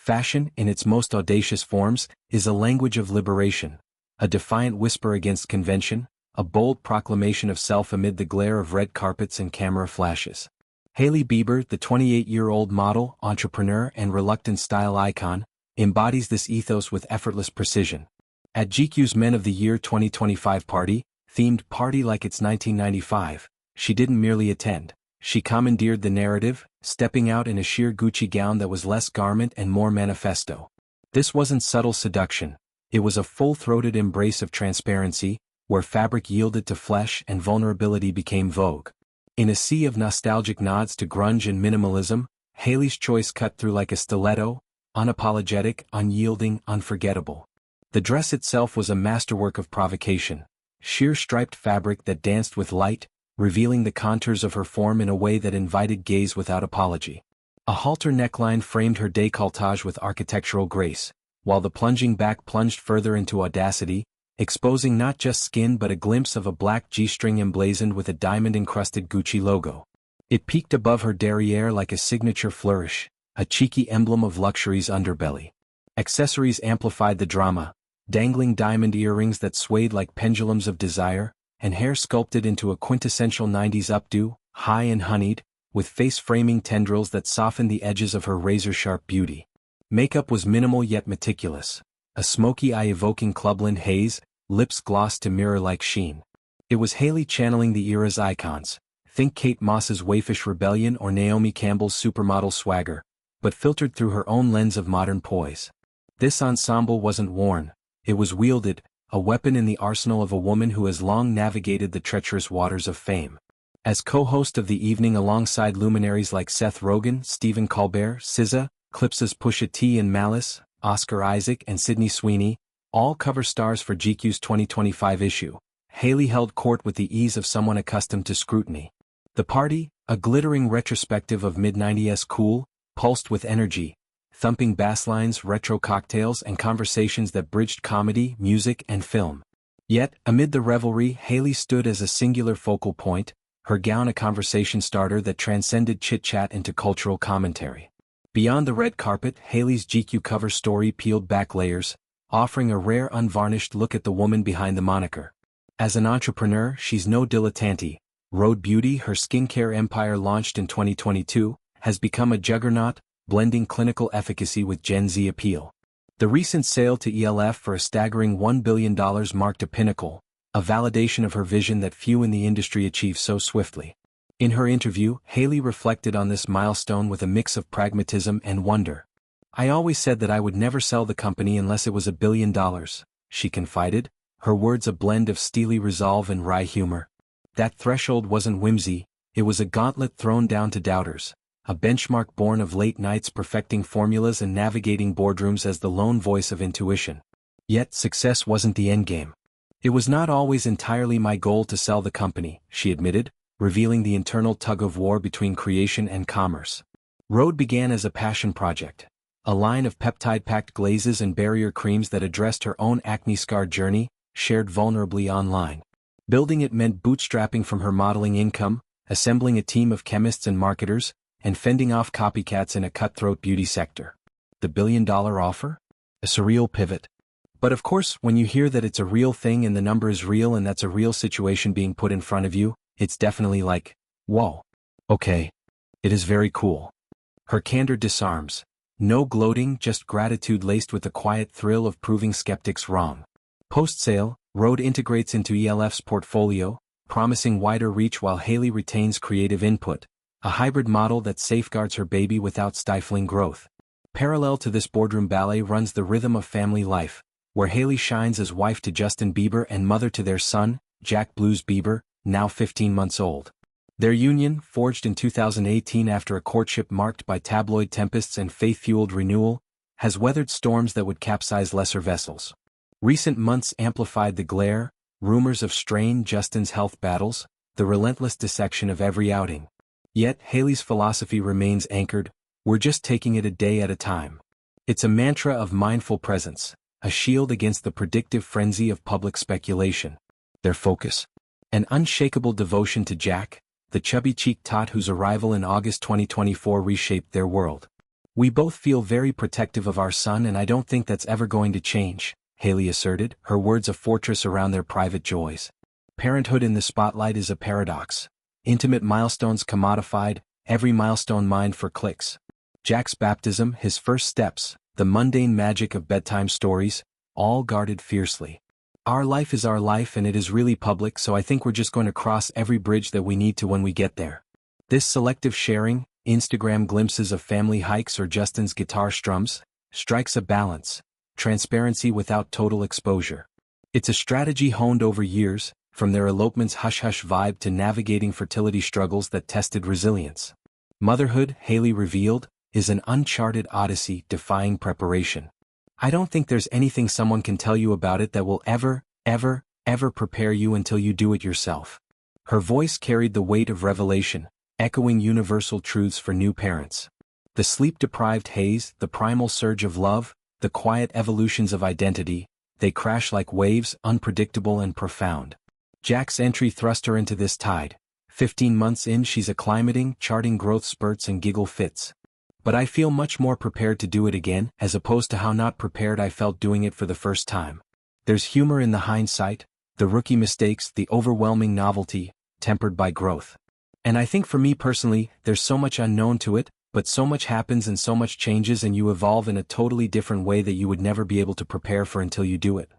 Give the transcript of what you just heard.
Fashion, in its most audacious forms, is a language of liberation, a defiant whisper against convention, a bold proclamation of self amid the glare of red carpets and camera flashes. Hailey Bieber, the 28-year-old model, entrepreneur, and reluctant style icon, embodies this ethos with effortless precision. At GQ's Men of the Year 2025 party, themed Party Like It's 1995, she didn't merely attend. She commandeered the narrative, stepping out in a sheer Gucci gown that was less garment and more manifesto. This wasn't subtle seduction. It was a full-throated embrace of transparency, where fabric yielded to flesh and vulnerability became vogue. In a sea of nostalgic nods to grunge and minimalism, Hailey's choice cut through like a stiletto, unapologetic, unyielding, unforgettable. The dress itself was a masterwork of provocation. Sheer striped fabric that danced with light, revealing the contours of her form in a way that invited gaze without apology. A halter neckline framed her décolletage with architectural grace, while the plunging back plunged further into audacity, exposing not just skin but a glimpse of a black G-string emblazoned with a diamond-encrusted Gucci logo. It peaked above her derriere like a signature flourish, a cheeky emblem of luxury's underbelly. Accessories amplified the drama, dangling diamond earrings that swayed like pendulums of desire, and hair sculpted into a quintessential 90s updo, high and honeyed, with face-framing tendrils that softened the edges of her razor-sharp beauty. Makeup was minimal yet meticulous, a smoky eye-evoking clubland haze, lips glossed to mirror-like sheen. It was Hailey channeling the era's icons, think Kate Moss's waifish rebellion or Naomi Campbell's supermodel swagger, but filtered through her own lens of modern poise. This ensemble wasn't worn, it was wielded, a weapon in the arsenal of a woman who has long navigated the treacherous waters of fame. As co-host of the evening alongside luminaries like Seth Rogen, Stephen Colbert, SZA, Clips's Pusha T and Malice, Oscar Isaac and Sydney Sweeney, all cover stars for GQ's 2025 issue, Hailey held court with the ease of someone accustomed to scrutiny. The party, a glittering retrospective of mid-90s cool, pulsed with energy, thumping basslines, retro cocktails, and conversations that bridged comedy, music, and film. Yet, amid the revelry, Hailey stood as a singular focal point, her gown a conversation starter that transcended chit-chat into cultural commentary. Beyond the red carpet, Hailey's GQ cover story peeled back layers, offering a rare unvarnished look at the woman behind the moniker. As an entrepreneur, she's no dilettante. Rhode Beauty, her skincare empire launched in 2022, has become a juggernaut, blending clinical efficacy with Gen Z appeal. The recent sale to ELF for a staggering $1 billion marked a pinnacle, a validation of her vision that few in the industry achieve so swiftly. In her interview, Hailey reflected on this milestone with a mix of pragmatism and wonder. "I always said that I would never sell the company unless it was $1 billion, she confided, her words a blend of steely resolve and wry humor. That threshold wasn't whimsy, it was a gauntlet thrown down to doubters, a benchmark born of late nights perfecting formulas and navigating boardrooms as the lone voice of intuition. Yet success wasn't the endgame. It was not always entirely my goal to sell the company," she admitted, revealing the internal tug-of-war between creation and commerce. Rhode began as a passion project, a line of peptide-packed glazes and barrier creams that addressed her own acne-scarred journey, shared vulnerably online. Building it meant bootstrapping from her modeling income, assembling a team of chemists and marketers, and fending off copycats in a cutthroat beauty sector. The billion-dollar offer? A surreal pivot. But of course, when you hear that it's a real thing and the number is real and that's a real situation being put in front of you, it's definitely like, whoa. Okay. It is very cool. Her candor disarms. No gloating, just gratitude laced with the quiet thrill of proving skeptics wrong. Post-sale, Rhode integrates into ELF's portfolio, promising wider reach while Hailey retains creative input, a hybrid model that safeguards her baby without stifling growth. Parallel to this boardroom ballet runs the rhythm of family life, where Hailey shines as wife to Justin Bieber and mother to their son, Jack Blues Bieber, now 15 months old. Their union, forged in 2018 after a courtship marked by tabloid tempests and faith-fueled renewal, has weathered storms that would capsize lesser vessels. Recent months amplified the glare, rumors of strain, Justin's health battles, the relentless dissection of every outing. Yet, Hailey's philosophy remains anchored, we're just taking it a day at a time. It's a mantra of mindful presence, a shield against the predictive frenzy of public speculation. Their focus? An unshakable devotion to Jack, the chubby-cheeked tot whose arrival in August 2024 reshaped their world. We both feel very protective of our son and I don't think that's ever going to change, Hailey asserted, her words a fortress around their private joys. Parenthood in the spotlight is a paradox. Intimate milestones commodified, every milestone mined for clicks. Jack's baptism, his first steps, the mundane magic of bedtime stories, all guarded fiercely. Our life is our life and it is really public, so I think we're just going to cross every bridge that we need to when we get there. This selective sharing, Instagram glimpses of family hikes or Justin's guitar strums, strikes a balance, transparency without total exposure. It's a strategy honed over years, from their elopement's hush-hush vibe to navigating fertility struggles that tested resilience. Motherhood, Hailey revealed, is an uncharted odyssey defying preparation. I don't think there's anything someone can tell you about it that will ever prepare you until you do it yourself. Her voice carried the weight of revelation, echoing universal truths for new parents. The sleep-deprived haze, the primal surge of love, the quiet evolutions of identity, they crash like waves, unpredictable and profound. Jack's entry thrust her into this tide. 15 months in, she's acclimating, charting growth spurts and giggle fits. But I feel much more prepared to do it again, as opposed to how not prepared I felt doing it for the first time. There's humor in the hindsight, the rookie mistakes, the overwhelming novelty, tempered by growth. And I think for me personally, there's so much unknown to it, but so much happens and so much changes and you evolve in a totally different way that you would never be able to prepare for until you do it.